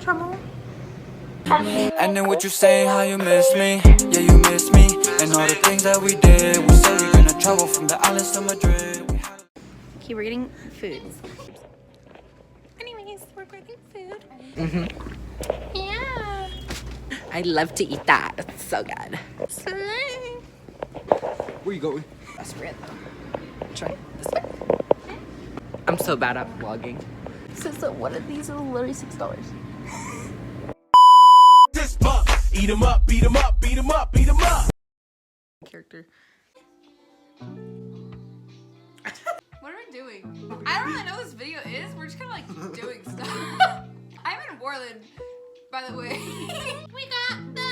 trouble. And then what you saying, how you miss me? Yeah, you miss me. And all the things that we did. We said we're gonna travel from the islands to Madrid. Okay, we're getting food. Anyways, we're getting food. Yeah. I love to eat that. It's so good. So Where you going? That's red though. Try this way. I'm so bad at vlogging. So one of these is literally $6. Eat 'em up, beat 'em up, beat 'em up, beat 'em up. Character. What are we doing? I don't really know what this video is. We're just kind of like doing stuff. I'm in Warland, by the way. We got the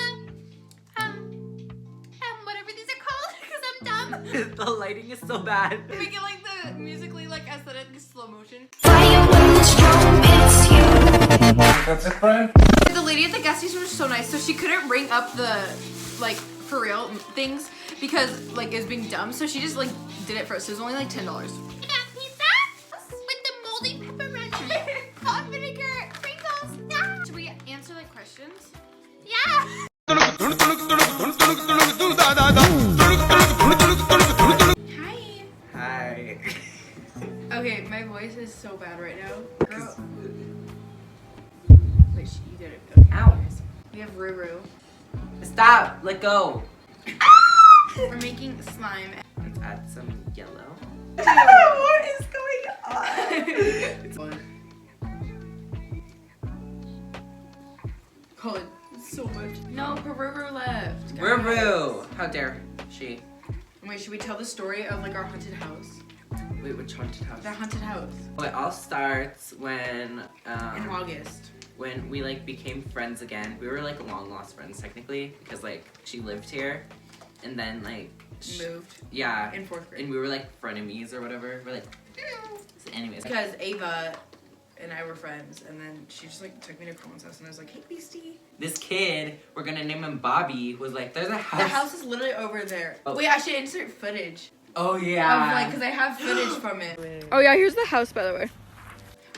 whatever these are called because I'm dumb. The lighting is so bad. We get like the musically like aesthetic slow motion. That's it, friend. The lady at the gas station was so nice, so she couldn't ring up the like for real things because like it was being dumb. So she just like did it first. So it was only like $10. I got pizza with the moldy pepperoni, hot vinegar, sprinkles. Yeah. Should we answer like questions? Yeah. Hi. Hi. Okay, my voice is so bad right now. Girl. Wait, you did it. Okay. Ow. We have Ruru. Stop. Let go. We're making slime. Let's add some yellow. What is going on? Collyn, so much. No, but Ruru left. guys. Ruru. How dare she? Wait, should we tell the story of like our haunted house? Wait, which haunted house? The haunted house. Well, it all starts when In August. when we like became friends again. We were like long lost friends technically because like she lived here, and then like Moved. yeah, In 4th grade. and we were like frenemies or whatever. We're like, so anyways. Because Ava and I were friends, and then she just like took me to Collyn's house, and I was like, "Hey, bestie." This kid, we're gonna name him Bobby, was like, "There's a house." The house is literally over there. Oh. Wait, I should insert footage Oh of yeah. like, cause I have footage from it. Oh yeah, here's the house, by the way.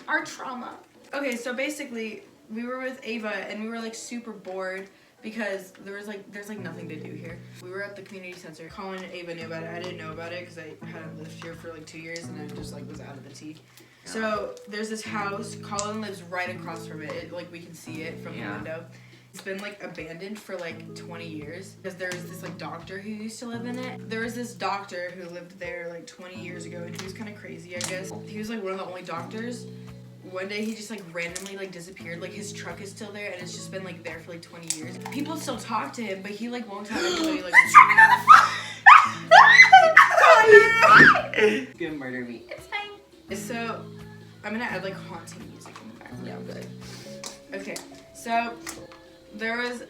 Our trauma. Okay, so basically, we were with Ava, and we were like super bored because there's like nothing to do here. We were at the community center. Collyn and Ava knew about it. I didn't know about it because I hadn't lived here for like 2 years, and I just like was out of the tea. So there's this house. Collyn lives right across from it. Like we can see it from the window. It's been like abandoned for like 20 years because there was this like doctor who used to live in it. There was this doctor who lived there like 20 years ago, and he was kind of crazy, I guess. He was like one of the only doctors. One day he just like randomly like disappeared. Like his truck is still there, and it's just been like there for like 20 years. People still talk to him, but he like won't tell anybody like screaming on the phone. He's gonna murder me. It's fine. So I'm gonna add like haunting music in the background. Yeah, good. Okay, so there was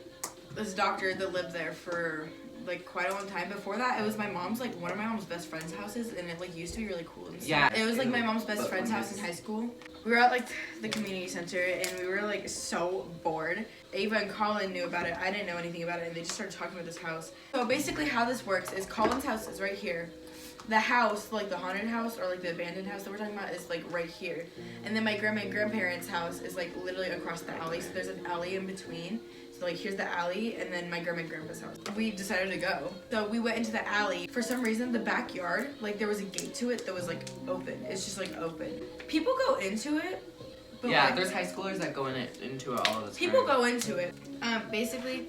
this doctor that lived there for like quite a long time. Before that, it was my mom's like one of my mom's best friend's houses, and it like used to be really cool and stuff. Yeah, It was like my mom's best friend's house in high school. We were at like the community center, and we were like so bored. Ava and Collyn knew about it. I didn't know anything about it, and they just started talking about this house. So basically how this works is Collyn's house is right here. The house, like the haunted house or like the abandoned house that we're talking about, is like right here. And then my grandma and grandparents' house is like literally across the alley. So there's an alley in between. So like here's the alley, and then my grandma and grandpa's house. We decided to go. So we went into the alley. For some reason, the backyard, like there was a gate to it that was like open. It's just like open. People go into it. But Yeah, like, there's high schoolers that go into it all the time. people go into it. Basically,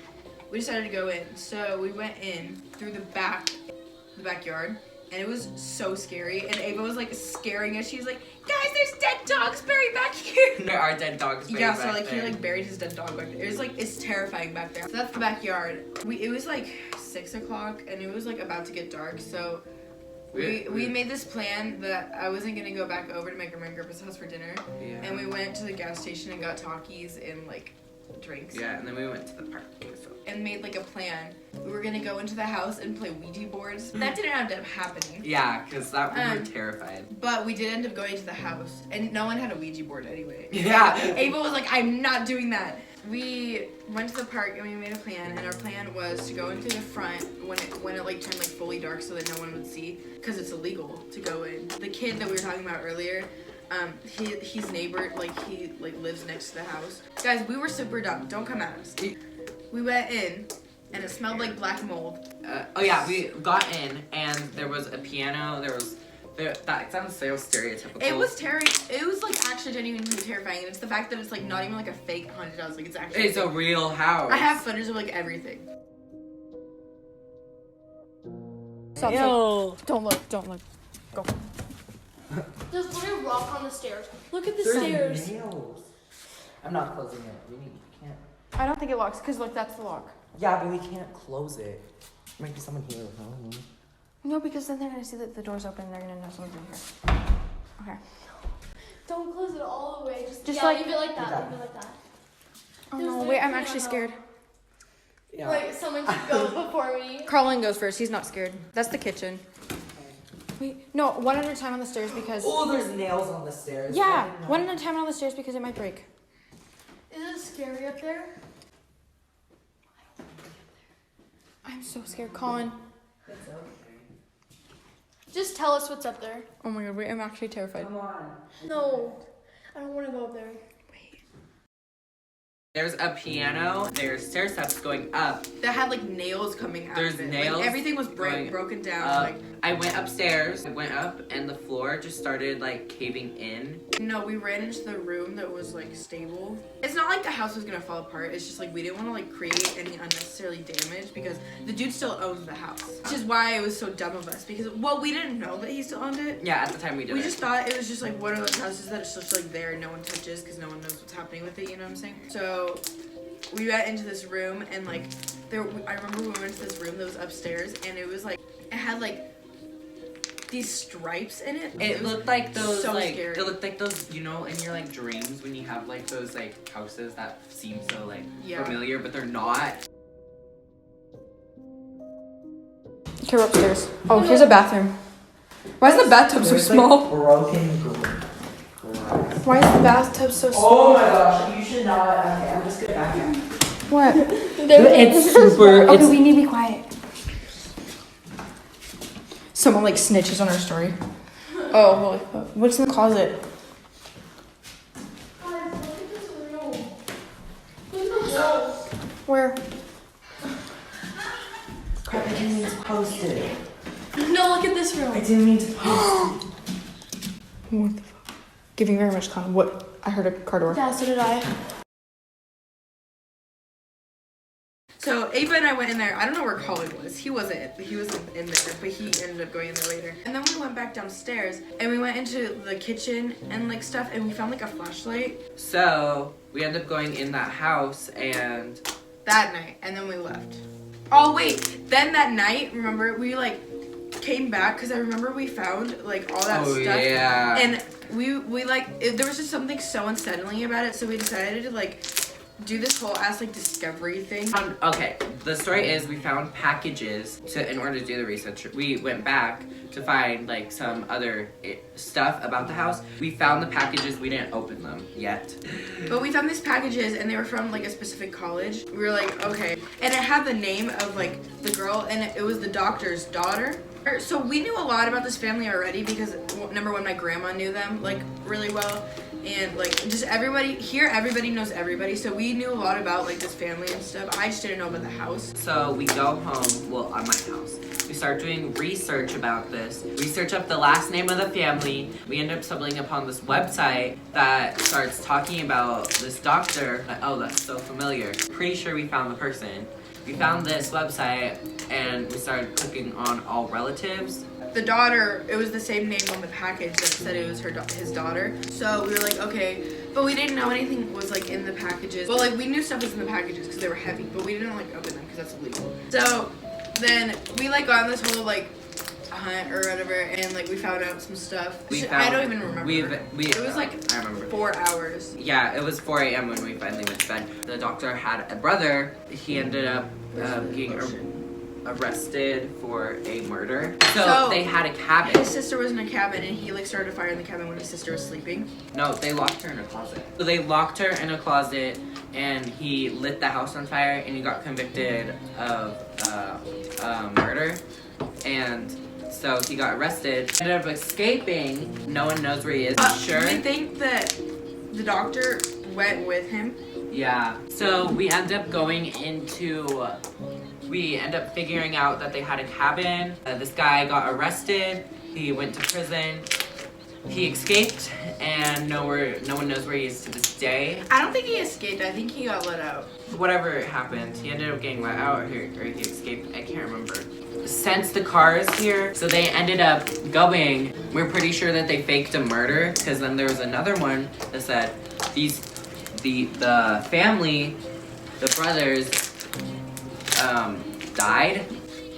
we decided to go in. So we went in through the backyard. And it was so scary. And Ava was like scaring us. She was like, "Guys, there's dead dogs buried back here." There are dead dogs buried Yeah, so back like there. he like buried his dead dog back there. It was like, it's terrifying back there. So that's the backyard. It was like 6 o'clock, and it was like about to get dark. So we made this plan that I wasn't gonna go back over to my grandma and grandpa's house for dinner. Yeah. And we went to the gas station and got Takis and like drinks. Yeah, and then we went to the park. So. And made like a plan. We were gonna go into the house and play Ouija boards. That didn't end up happening. Yeah, because that we were terrified. But we did end up going to the house, and no one had a Ouija board anyway. Yeah. Ava was like, "I'm not doing that." We went to the park and we made a plan, and our plan was to go in through the front when it like turned like fully dark so that no one would see, because it's illegal to go in. The kid that we were talking about earlier, He's neighbor, like he like lives next to the house. Guys, we were super dumb. Don't come at us. We went in, and it smelled like black mold. Oh yeah, we got in and there was a piano. That sounds so stereotypical. It was It was like actually genuinely terrifying, and it's the fact that it's like not even like a fake haunted house. Like it's actually. It's a real house. I have footage of like everything. Stop. Ew. Don't look. Don't look. Go. There's literally a rock on the stairs. Look at the stairs. Nails. I'm not closing it. We can't. I don't think it locks because look, that's the lock. Yeah, but we can't close it. There might be someone here. No, because then they're gonna see that the door's open and they're gonna know someone's in here. Okay. Don't close it all the way. Just like- leave it like that. Leave it like that. Oh There's no, no wait, I'm piano. actually scared. Yeah. Like someone should go before me. Collyn goes first. He's not scared. That's the kitchen. Wait, no, one at a time on the stairs because. Oh, there's nails on the stairs. Yeah, one at a time on the stairs because it might break. Is it scary up there? I'm so scared, Collyn. It's okay. Just tell us what's up there. Oh my god, wait, I'm actually terrified. Come on. No, I don't want to go up there. There's a piano. There's stair steps going up. That had like nails coming out There's of it. nails Like, everything was going broken down. up. Like I went upstairs. I went up, and the floor just started like caving in. no, we ran into the room that was like stable. It's not like the house was gonna fall apart. It's just like we didn't want to like create any unnecessarily damage because the dude still owns the house. Which is why it was so dumb of us because well we didn't know that he still owned it. Yeah, at the time we did. We just thought it was just like one of those houses that is just like there and no one touches because no one knows what's happening with it. You know what I'm saying? So we went into this room and like I remember we went into this room that was upstairs and it was like it had like these stripes in it. It looked like those so like scary. it looked like those, you know, in your like dreams when you have like those like houses that seem so like Yeah. familiar but they're not. Okay, we're upstairs. Oh, here's a bathroom. Why is the bathtub so small? Broken glass. Why is the bathtub so small? Oh my gosh, you should not. Okay, I'm just gonna back up. What? It's super. Okay, we need to be quiet. Someone like snitches on our story. Oh, holy fuck. What's in the closet? Guys, look at this room. Look at the walls. Where? Crap, I didn't mean to post it. No, look at this room. I didn't mean to post it. What the fuck? Giving very much time. What? I heard a car door. Yeah, so did I. So Ava and I went in there. I don't know where Collyn was. He wasn't in there, but he ended up going in there later. And then we went back downstairs and we went into the kitchen and like stuff and we found like a flashlight So we ended up going in that house and that night and then we left. Oh wait, then that night, remember we like came back because I remember we found like all that stuff. yeah. And we like there was just something so unsettling about it, so we decided to like do this whole ass like discovery thing. Okay, the story is we found packages in order to do the research. We went back to find like some other stuff about the house. We found the packages, we didn't open them yet. But we found these packages and they were from like a specific college. We were like, okay. And it had the name of like the girl and it was the doctor's daughter. So we knew a lot about this family already because number one, my grandma knew them like really well. And like just everybody knows everybody. So we knew a lot about like this family and stuff. I just didn't know about the house. So we go home, well, on my house. We start doing research about this. We search up the last name of the family. We end up stumbling upon this website that starts talking about this doctor. Like, oh, that's so familiar. Pretty sure we found the person. We found this website and we started clicking on all relatives. The daughter, it was the same name on the package that said it was his daughter. So we were like, okay, but we didn't know anything was like in the packages. Well, like we knew stuff was in the packages because they were heavy, but we didn't like open them because that's illegal. So then we like got on this whole like hunt or whatever, and like we found out some stuff. I don't even remember. It was like I remember 4 hours. Yeah, it was 4 a.m. when we finally went to bed. The doctor had a brother. He ended up getting arrested for a murder. So they had a cabin. His sister was in a cabin, and he like started a fire in the cabin when his sister was sleeping. No, they locked her in a closet. So they locked her in a closet, and he lit the house on fire, and he got convicted of murder. And So he got arrested, ended up escaping. No one knows where he is. Sure. We think that the doctor went with him. Yeah. So we end up going into. We end up figuring out that they had a cabin. This guy got arrested. He went to prison. He escaped, and no one knows where he is to this day. I don't think he escaped. I think he got let out. Whatever happened, he ended up getting let out, or he escaped. I can't remember. Since the car is here, so they ended up going. We're pretty sure that they faked a murder, because then there was another one that said the family, the brothers, died.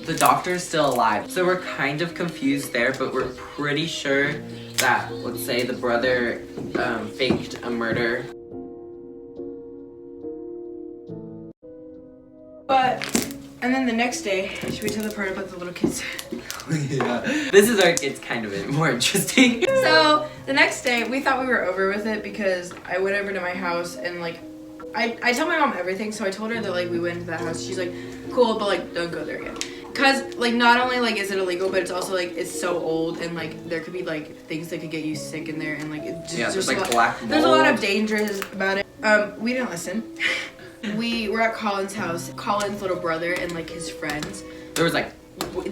The doctor's still alive, so we're kind of confused there, but we're pretty sure that, let's say, the brother faked a murder. And then the next day, should we tell the part about the little kids? Yeah. This is our kids kind of more interesting. So the next day, we thought we were over with it because I went over to my house and like, I tell my mom everything, so I told her that like we went to that house. She's like, cool, but like don't go there again. Cause like not only like is it illegal, but it's also like it's so old and like there could be like things that could get you sick in there and like it just, there's like black mold. There's a lot of dangers about it. We didn't listen. We were at Collyn's house. Collyn's little brother and like his friends. There was like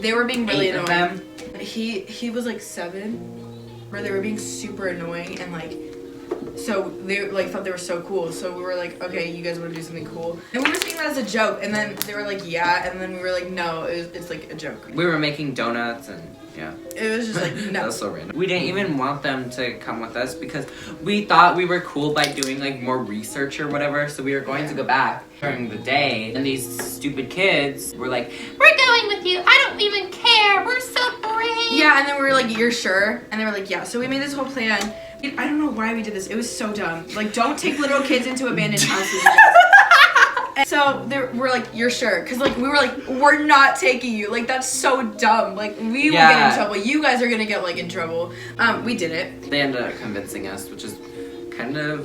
they were being really 8 of annoying. them. He was like 7, where they were being super annoying and like. So they like thought they were so cool. So we were like, okay, you guys want to do something cool? And we were saying that as a joke. And then they were like, yeah. And then we were like, no, it's like a joke. We were making donuts and yeah. It was just like, no. That was so random. We didn't even want them to come with us because we thought we were cool by doing like more research or whatever. So we were going to go back during the day. And these stupid kids were like, We're going with you. I don't even care. We're so brave. Yeah, and then we were like, you're sure? And they were like, yeah. So we made this whole plan. I don't know why we did this. It was so dumb. Like, don't take little kids into abandoned houses. And so we're like, you're sure? Because like we were like, we're not taking you. Like that's so dumb. Like we will get in trouble. You guys are gonna get like in trouble. We did it. They ended up convincing us, which is kind of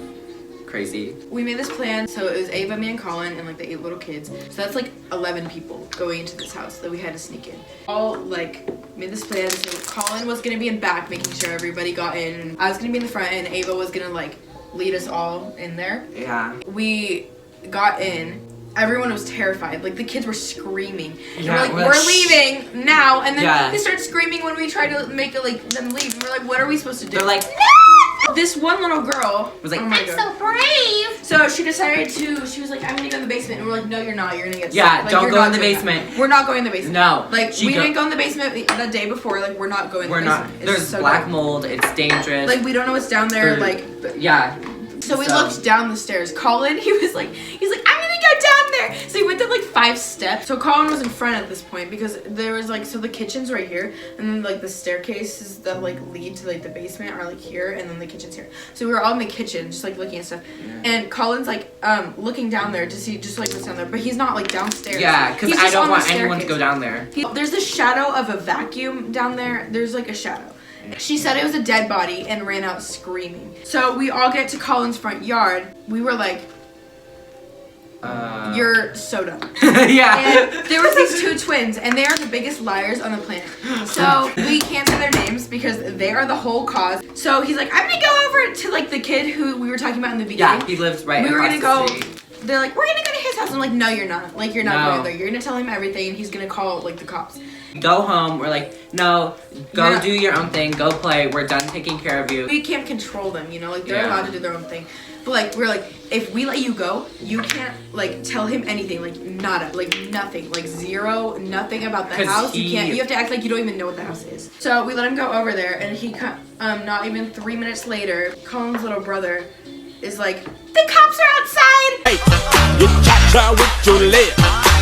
crazy. We made this plan. So it was Ava, me, and Collyn, and like the 8 little kids. So that's like 11 people going into this house that we had to sneak in. All like made this plan. So Collyn was gonna be in back, making sure everybody got in. And I was gonna be in the front, and Ava was gonna like lead us all in there. Yeah. We got in. Everyone was terrified. Like the kids were screaming. Yeah, we're leaving now. And then they start screaming when we try to make it like them leave. And we're like, what are we supposed to do? They're like, no! This one little girl was like, oh my I'm God. so brave. So she decided to. She was like, I'm gonna go in the basement. And we're like, no, you're not. You're gonna get sick. Like, don't you're go not in the doing basement. that. We're not going in the basement. No. Like we didn't go in the basement the day before. Like we're not going. In the basement. We're not. There's so black mold. It's dangerous. Like we don't know what's down there. Like yeah. So we looked down the stairs. Collyn, he's like, I'm gonna go down there. So he went down like 5 steps. So Collyn was in front at this point because there was like, so the kitchen's right here, and then like the staircases that like lead to like the basement are like here, and then the kitchen's here. So we were all in the kitchen, just like looking at stuff. Yeah. And Collyn's like looking down there to see just like what's down there, but he's not like downstairs. Yeah, because I don't want anyone to go down there. There's a shadow of a vacuum down there. There's like a shadow. She said it was a dead body and ran out screaming. So we all get to Collyn's front yard. We were like, you're so dumb. Yeah. And there was these 2 twins, and they are the biggest liars on the planet. So we can't say their names because they are the whole cause. So he's like, I'm gonna go over to like the kid who we were talking about in the beginning. Yeah, he lives right we were across gonna the go. street. They're like, we're gonna go to his house. I'm like, no, you're not. Like, you're not going there. You're gonna tell him everything, and he's gonna call like the cops. Go home. We're like, no, go do your own thing. Go play. We're done taking care of you. We can't control them, you know, like they're allowed to do their own thing. But like we're like, if we let you go, you can't like tell him anything, like nada, like nothing, like zero, nothing about the house. You have to act like you don't even know what the house is. So we let him go over there, and he not even 3 minutes later, Collyn's little brother is like, the cops are outside. Hey, you cha-cha with your leg.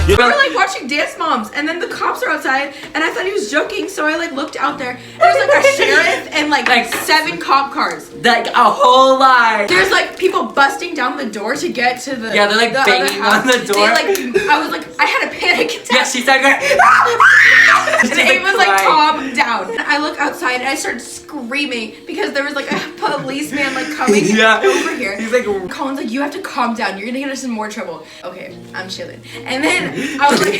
We were like watching Dance Moms, and then the cops are outside, and I thought he was joking, so I like looked out there. There's like a sheriff and like 7 cop cars. Like a whole lot. There's like people busting down the door to get to the they're like banging on the door. I was like, I had a panic attack. Yeah, she started going. And Ava was like, calm down. loud. And I look outside and I start screaming because there was like a policeman like coming over here. He's like, Collyn's like, you have to calm down. You're gonna get us in more trouble. Okay, I'm chilling. And then I was like,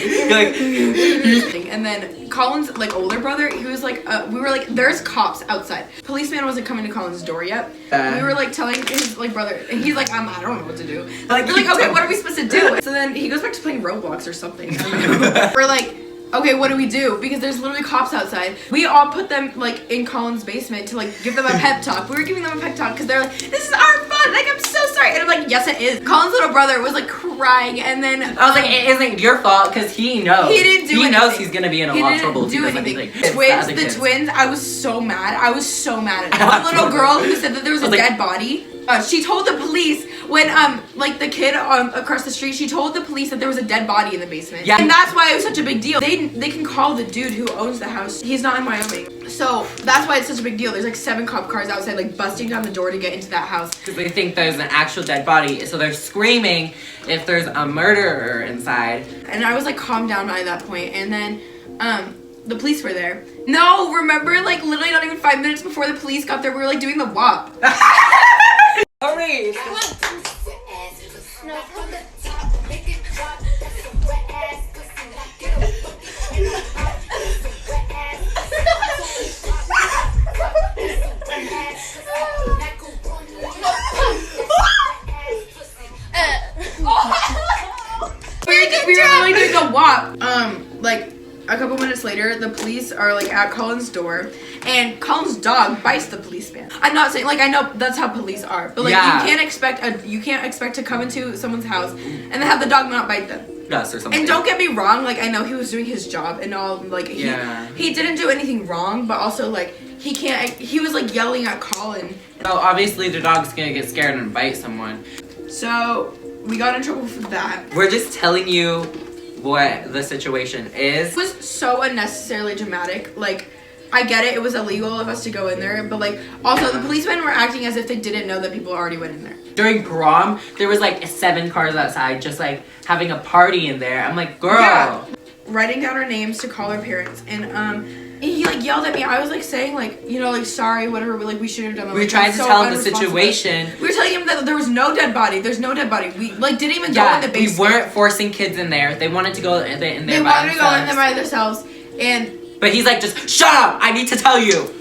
and then Collyn's like older brother, he was like, we were like, there's cops outside. Policeman wasn't coming to Collyn's door yet. We were like telling his like brother, and he's like, I don't know what to do. Like, we're like, okay, what are we supposed to do? So then he goes back to playing Roblox or something. We're like, okay, what do we do? Because there's literally cops outside. We all put them like in Collyn's basement to like give them a pep talk. We were giving them a pep talk because they're like, this is our fun. Like, I'm so sorry. And I'm like, yes, it is. Collyn's little brother was like crying, and then I was like, it isn't your fault because he knows. He didn't do anything. He knows he's gonna be in a lot of trouble. He didn't do anything. The twins, I was so mad. I was so mad at them. One little girl who said that there was a dead body. She told the police when like the kid across the street, she told the police that there was a dead body in the basement. Yeah. And that's why it was such a big deal. They can call the dude who owns the house. He's not in Wyoming. So that's why it's such a big deal. There's like 7 cop cars outside like busting down the door to get into that house. Because they think there's an actual dead body. So they're screaming if there's a murderer inside. And I was like calmed down by that point. And then the police were there. No, remember like literally not even 5 minutes before the police got there, we were like doing the WAP. Hurry! We were really doing the WAP. Like a couple minutes later, the police are like at Collyn's door, and Collyn's dog bites the policeman. I'm not saying like I know that's how police are, but like you can't expect to come into someone's house and then have the dog not bite them. Yes, or something. And don't get me wrong, like I know he was doing his job and all, like he didn't do anything wrong, but also like he was like yelling at Collyn. So obviously the dog's gonna get scared and bite someone. So we got in trouble for that. We're just telling you what the situation is. It was so unnecessarily dramatic. Like, I get it was illegal of us to go in there, but like also the policemen were acting as if they didn't know that people already went in there. During prom, there was like 7 cars outside just like having a party in there. I'm like, girl. Yeah. Writing down our names to call our parents, and he like yelled at me. I was like saying like, you know, like sorry, whatever, like we shouldn't have done that. We tried to tell him the situation. We were telling him that there was no dead body. There's no dead body. We like didn't even go in the basement. We weren't forcing kids in there. They wanted to go in there. They wanted to go in there by themselves, but he's like, just shut up! I need to tell you.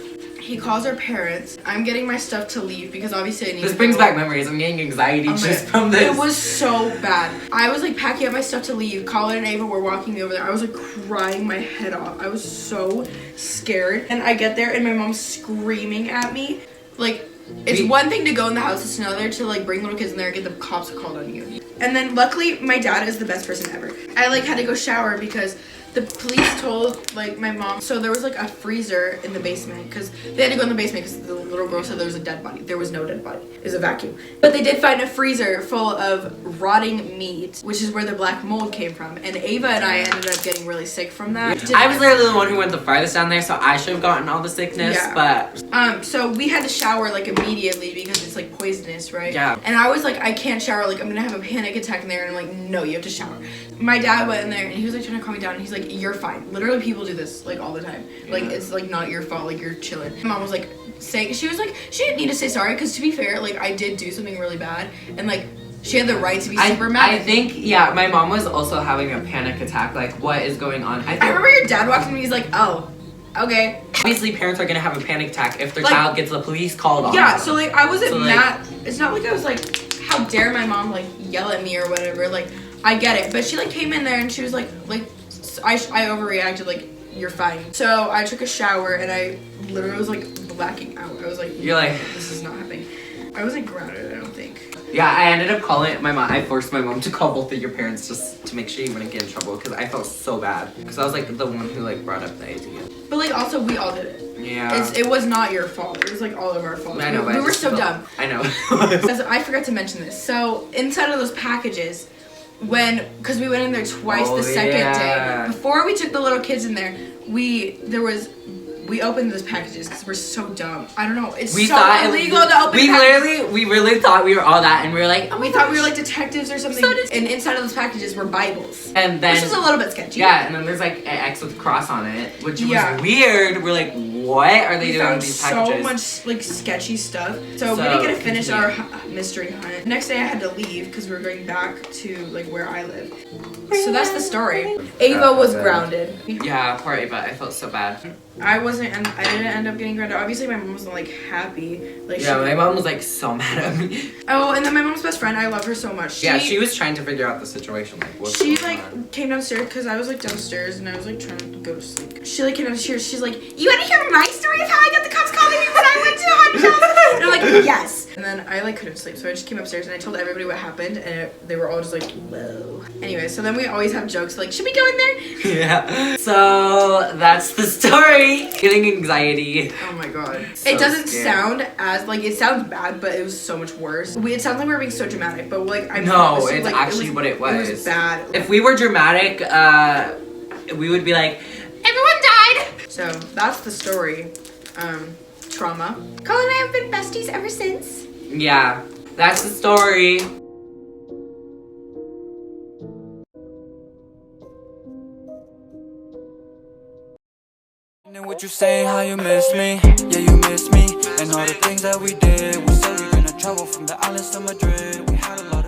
He calls our parents. I'm getting my stuff to leave because obviously I need to This brings back memories. I'm getting anxiety just from this. It was so bad. I was like packing up my stuff to leave. Collyn and Ava were walking me over there. I was like crying my head off. I was so scared. And I get there and my mom's screaming at me. Like, it's one thing to go in the house, it's another to like bring little kids in there and get the cops called on you. And then luckily my dad is the best person ever. I like had to go shower because the police told like my mom, so there was like a freezer in the basement because they had to go in the basement because the little girl said there was a dead body. There was no dead body. It was a vacuum. But they did find a freezer full of rotting meat, which is where the black mold came from. And Ava and I ended up getting really sick from that. I was literally the one who went the farthest down there, so I should have gotten all the sickness, but so we had to shower like immediately because it's like poisonous, right? Yeah. And I was like, I can't shower, like I'm gonna have a panic attack in there, and I'm like, no, you have to shower. My dad went in there and he was like trying to calm me down, and he's like, you're fine. Literally people do this like all the time. Like it's like not your fault, like you're chilling. My mom was like saying, she was like, she didn't need to say sorry because to be fair, like I did do something really bad, and like she had the right to be super mad. I think, yeah, my mom was also having a panic attack, like what is going on? I remember your dad walked in and he's like, oh, okay. Obviously parents are gonna have a panic attack if their child gets the police called on Yeah, them. so like I wasn't mad. It's not like I was like, how dare my mom like yell at me or whatever. Like I get it, but she like came in there and she was like I overreacted, like you're fine. So I took a shower and I literally was like blacking out. I was like, you're like, this is not happening. I wasn't grounded, I don't think. Yeah, I ended up calling my mom. I forced my mom to call both of your parents just to make sure you wouldn't get in trouble because I felt so bad because I was like the one who like brought up the idea. But like also we all did it. Yeah. It was not your fault. It was like all of our fault. I know. We were so dumb. I know. Because I forgot to mention this. So inside of those packages, because we went in there twice the second day. Before we took the little kids in there, there was we opened those packages because we're so dumb. I don't know. It's We so thought illegal to open packages. we really thought we were all that, and we were like, oh, We thought we were like detectives or something. And inside of those packages were Bibles. and then Which is a little bit sketchy. yeah, and then there's like an X with a cross on it, which Yeah. was weird. We're like, what are they We doing found with these so packages? much like sketchy stuff. So we So didn't get to finish our confusing. mystery hunt. Next day I had to leave because we were going back to like where I live. So that's the story. Ava was grounded. Yeah, poor Ava. I felt so bad. I didn't end up getting grounded. Obviously my mom wasn't like happy. Like Yeah, my mom was like so mad at me. Oh, and then my mom's best friend, I love her so much. Yeah, she was trying to figure out the situation, like what's She going like on. came downstairs because I was like downstairs and I was like trying to go to sleep. She like came downstairs. She's like, "You want to hear my story of how I got the cops calling me when I went to Hot House?" And I'm like, "Yes." And then I like couldn't sleep, so I just came upstairs and I told everybody what happened, and they were all just like, "Whoa." Anyway, so then we always have jokes like, "Should we go in there?" Yeah. So that's the story. Getting anxiety. Oh my god. So it doesn't scary. sound as like it sounds bad, but it was so much worse. It sounds like we're being so dramatic, but like I No, promise you, it's like, actually what it was. It was bad. If we were dramatic, we would be like, Everyone died! So that's the story. Trauma. Collyn and I have been besties ever since. yeah, that's the story. And what you saying, how you miss me? Yeah, you miss me. And all the things that we did. We said we gonna travel from the islands to Madrid. We had a lot